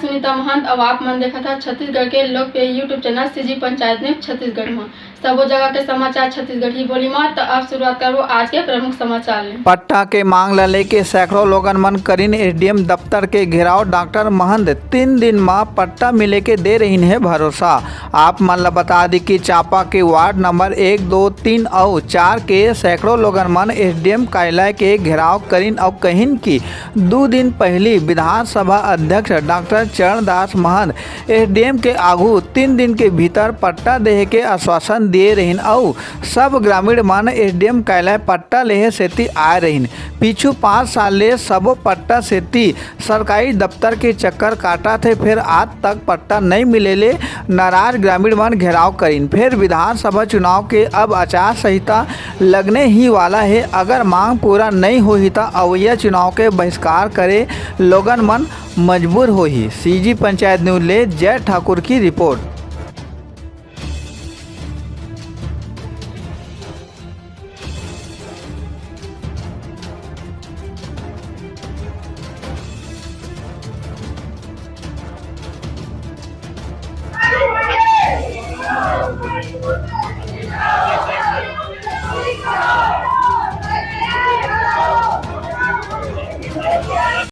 सुनीता महंत। अब आप मन देखा था छत्तीसगढ़ के लोकप्रिय YouTube channel CG panchayat news Chhattisgarh में सबो जगह के समाचार छत्तीसगढ़ ही बोली में। तो अब शुरुआत करो आज के प्रमुख समाचार ले। पट्टा के मांग ला लेके सैकड़ों लोगन मन करीन एसडीएम दफ्तर के घेराव। डॉक्टर महंत 3 दिन में पट्टा मिले के दे रही है भरोसा। आप मन ला बता दी कि चांपा के वार्ड नंबर 1, 2, 3 और 4 के सैकड़ों लोगन मन एसडीएम कार्यालय के घेराव करीन और कहिन कि 2 दिन पहले विधानसभा अध्यक्ष डॉक्टर चरणदास महंत एसडीएम के आगू 3 दिन के भीतर पट्टा देहे के आश्वासन दिए रहीन और सब ग्रामीण मन एसडीएम कार्यालय पट्टा लेहे सेती आए रहीन। पिछू 5 साल ले सबो पट्टा सेती सरकारी दफ्तर के चक्कर काटा थे, फिर आज तक पट्टा नहीं मिलेले नाराज ग्रामीण मन घेराव करीन। फिर विधानसभा चुनाव के अब आचार संहिता लगने ही वाला है। अगर मांग पूरा नहीं होही तो अवैया चुनाव के बहिष्कार करे लोगन मन मजबूर होही। सीजी पंचायत न्यूज ले जय ठाकुर की रिपोर्ट।